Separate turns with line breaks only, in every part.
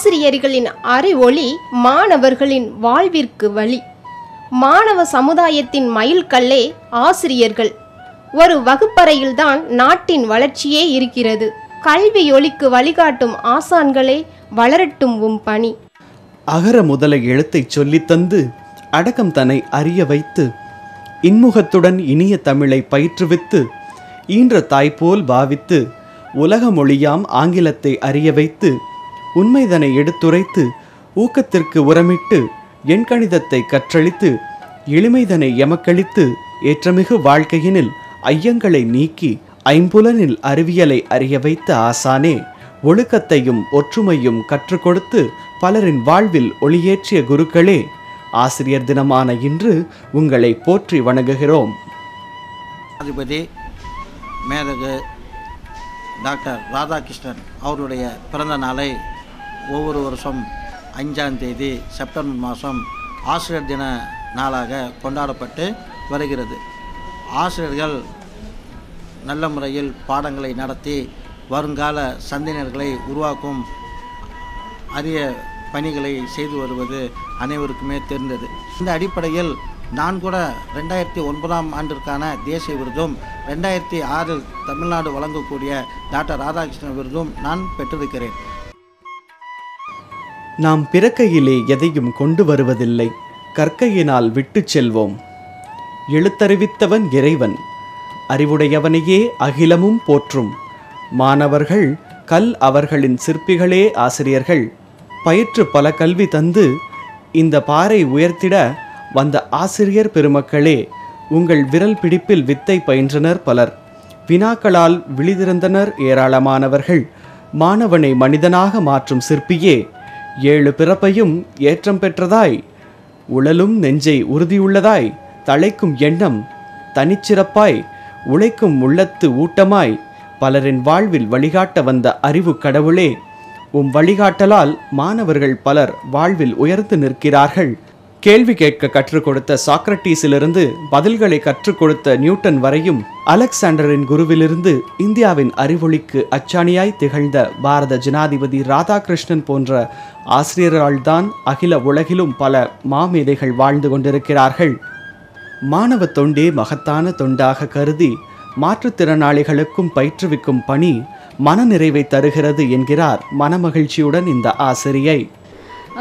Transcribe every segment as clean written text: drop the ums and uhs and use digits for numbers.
ஆசிரியர்களின் அறிவொளி மாணவர்களின் வாழ்விற்கு வழி. மாணவ சமுதாயத்தின் மைல்கல்லே ஆசிரியர்கள். ஒரு வகுப்பறையில்தான் நாட்டின் வளர்ச்சியே இருக்கிறது. கல்வி ஒளிக்கு வழிகாட்டும் ஆசான்களே வளரட்டும் உம் பணி.
அகர முதல எழுத்தை சொல்லித்தந்து அடக்கம் தன்னை அறிய வைத்து இன்முகத்துடன் இனிய தமிழை பயிற்றுவித்து ஈன்ற தாய்போல் பாவித்து உலக மொழியாம் ஆங்கிலத்தை அறிய வைத்து உண்மைதனை எடுத்துரைத்து ஊக்கத்திற்கு உரமிட்டு எண்கணிதத்தை கற்றளித்து எளிமைதனை எமக்களித்து ஏற்றமிகு வாழ்க்கையினில் ஐயங்களை நீக்கி ஐம்புலனில் அறிவியலை அறிய வைத்த ஆசானே, ஒழுக்கத்தையும் ஒற்றுமையும் கற்றுக் கொடுத்து பலரின் வாழ்வில் ஒளியேற்றிய குருக்களே, ஆசிரியர் தினமான இன்று உங்களை போற்றி வணங்குகிறோம்.
அதிபதி மேதகு டாக்டர் ராதாகிருஷ்ணன் அவருடைய பிறந்த நாளை ஒவ்வொரு வருஷம் 5ஆம் தேதி செப்டம்பர் மாதம் ஆசிரியர் தின நாளாக கொண்டாடப்பட்டு வருகிறது. ஆசிரியர்கள் நல்ல முறையில் பாடங்களை நடத்தி வருங்கால சந்ததியினர்களை உருவாக்கும் அரிய பணிகளை செய்து வருவது அனைவருக்குமே தெரிந்தது. இந்த அடிப்படையில் நான் கூட 2009ஆம் ஆண்டிற்கான தேசிய விருதும் 2006 தமிழ்நாடு வழங்கக்கூடிய டாக்டர் ராதாகிருஷ்ணன் விருதும் நான் பெற்றிருக்கிறேன்.
நாம் பிறக்கையிலே எதையும் கொண்டு வருவதில்லை, கற்கையினால் விட்டு செல்வோம். எழுத்தறிவித்தவன் இறைவன், அறிவுடையவனையே அகிலமும் போற்றும். மாணவர்கள் கல் அவர்களின் சிற்பிகளே ஆசிரியர்கள். பயிற்று பல கல்வி தந்து இந்த பாறை உயர்த்திட வந்த ஆசிரியர் பெருமக்களே, உங்கள் விரல் பிடிப்பில் வித்தை பயின்றனர் பலர். வினாக்களால் விழிதிறந்தனர் ஏராளமானவர்கள். மாணவனை மனிதனாக மாற்றும் சிற்பியே, 7 பிறப்பையும் ஏற்றம் பெற்றதாய், உழலும் நெஞ்சை உறுதியுள்ளதாய், தழைக்கும் எண்ணம் தனிச்சிறப்பாய், உழைக்கும் உள்ளத்து ஊட்டமாய், பலரின் வாழ்வில் வழிகாட்ட வந்த அறிவு கடவுளே, உம் வழிகாட்டலால் மாணவர்கள் பலர் வாழ்வில் உயர்ந்து நிற்கிறார்கள். கேள்வி கேட்க கற்றுக் கொடுத்த சாக்ரட்டீஸிலிருந்து பதில்களை கற்றுக் கொடுத்த நியூட்டன் வரையும், அலெக்சாண்டரின் குருவிலிருந்து இந்தியாவின் அறிவொளிக்கு அச்சாணியாய் திகழ்ந்த பாரத ஜனாதிபதி ராதாகிருஷ்ணன் போன்ற ஆசிரியர்களால்தான் அகில உலகிலும் பல மாமேதைகள் வாழ்ந்து கொண்டிருக்கிறார்கள். மாணவ தொண்டே மகத்தான தொண்டாக கருதி மாற்றுத்திறனாளிகளுக்கும் பயிற்றுவிக்கும் பணி மனநிறைவை தருகிறது என்கிறார் மனமகிழ்ச்சியுடன் இந்த ஆசிரியை.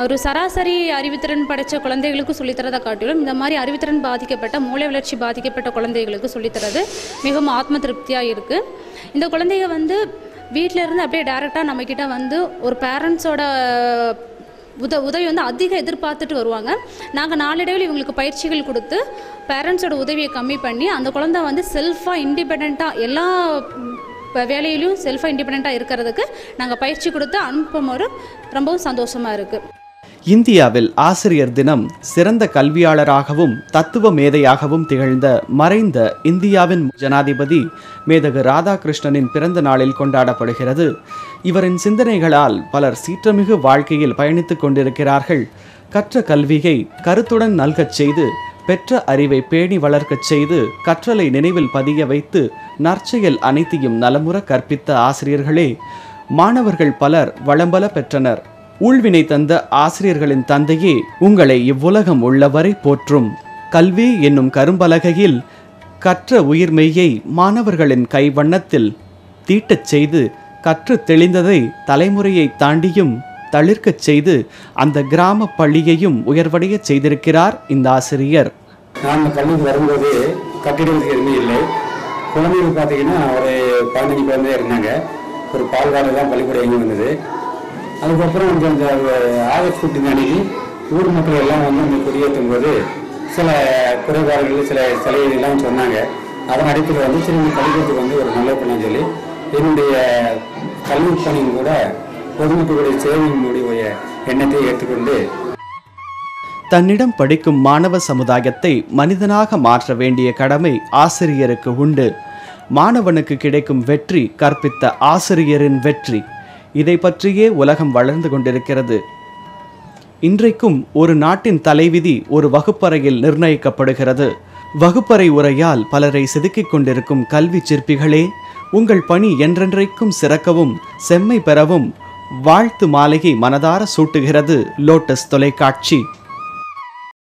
ஒரு சராசரி அறிவுத்திறன் படைத்த குழந்தைகளுக்கு சொல்லித்தரதை காட்டிலும் இந்த மாதிரி அறிவுத்திறன் பாதிக்கப்பட்ட மூளை வளர்ச்சி பாதிக்கப்பட்ட குழந்தைகளுக்கு சொல்லித்தரது மிகவும் ஆத்ம திருப்தியாக இருக்குது. இந்த குழந்தைங்க வீட்டில் இருந்து அப்படியே டைரெக்டாக நம்மக்கிட்ட ஒரு பேரண்ட்ஸோட உதவி அதிக எதிர்பார்த்துட்டு வருவாங்க. நாங்கள் நாளடைவில் இவங்களுக்கு பயிற்சிகள் கொடுத்து பேரண்ட்ஸோட உதவியை கம்மி பண்ணி அந்த குழந்தை செல்ஃபாக இண்டிபெண்ட்டாக எல்லா வேலையிலையும் செல்ஃபாக இண்டிபெண்ட்டாக இருக்கிறதுக்கு நாங்கள் பயிற்சி கொடுத்து அனுப்பும்போது ரொம்பவும் சந்தோஷமாக இருக்குது.
இந்தியாவில் ஆசிரியர் தினம் சிறந்த கல்வியாளராகவும் தத்துவ மேதையாகவும் திகழ்ந்த மறைந்த இந்தியாவின் ஜனாதிபதி மேதகு ராதாகிருஷ்ணனின் பிறந்த நாளில் கொண்டாடப்படுகிறது. இவரின் சிந்தனைகளால் பலர் சீற்றமிகு வாழ்க்கையில் பயணித்துக் கொண்டிருக்கிறார்கள். கற்ற கல்வியை கருத்துடன் நல்கச் செய்து, பெற்ற அறிவை பேணி வளர்க்கச் செய்து, கற்றலை நினைவில் பதிய வைத்து நற்செயல் அனைத்தையும் நலமுற கற்பித்த ஆசிரியர்களே, மாணவர்கள் பலர் வளம்பல பெற்றனர். ஊழ்வினை தந்த ஆசிரியர்களின் தந்தையே, உங்களை இவ்வுலகம் உள்ளவரை போற்றும். கல்வி என்னும் கரும்பலகையில் கற்ற உயிர்மெய்யை மாணவர்களின் கைவண்ணத்தில் தீட்டச் செய்து, கற்று தெளிந்ததை தலைமுறையை தாண்டியும் தளிர்க்கச் செய்து அந்த கிராம பள்ளியையும் உயர்வடைய செய்திருக்கிறார் இந்த ஆசிரியர்.
நான் கல்விக்கு வரும்போது கட்டிடத்துக்கு எதுவுமே இல்லை. குழந்தைகள் பார்த்தீங்கன்னா ஒரு 15 குழந்தை இருந்தாங்க. ஒரு பால்வாடி தான் பள்ளிக்கூடம் எங்கே வந்தது. அதுக்கப்புறம் இந்த ஆகஸ்ட் 15 அன்னைக்கு ஊர் மக்கள் எல்லாம் அந்த கொடியேற்றும் போது சில குறைபாடுகள் சில சலுகைகள்லாம் சொன்னாங்க. அதன் அடிப்படையில் சரி இந்த பள்ளிக்கூடத்துக்கு ஒரு நல்ல பண்ண சொல்லி என்னுடைய கல்வி பணியும் கூட பொதுமக்களுடைய சேவையினுடைய எண்ணத்தை ஏற்றுக்கொண்டு
தன்னிடம் படிக்கும் மாணவ சமுதாயத்தை மனிதனாக மாற்ற வேண்டிய கடமை ஆசிரியருக்கு உண்டு. மாணவனுக்கு கிடைக்கும் வெற்றி கற்பித்த ஆசிரியரின் வெற்றி. இதை பற்றியே உலகம் வளர்ந்து கொண்டிருக்கிறது. இன்றைக்கும் ஒரு நாட்டின் தலைவிதி ஒரு வகுப்பறையில் நிர்ணயிக்கப்படுகிறது. வகுப்பறை உரையால் பலரை செதுக்கிக் கொண்டிருக்கும் கல்வி சிற்பிகளே, உங்கள் பணி என்றென்றைக்கும் சிறக்கவும் செம்மை பெறவும் வாழ்த்து மாலையை மனதார சூட்டுகிறது லோட்டஸ் தொலைக்காட்சி.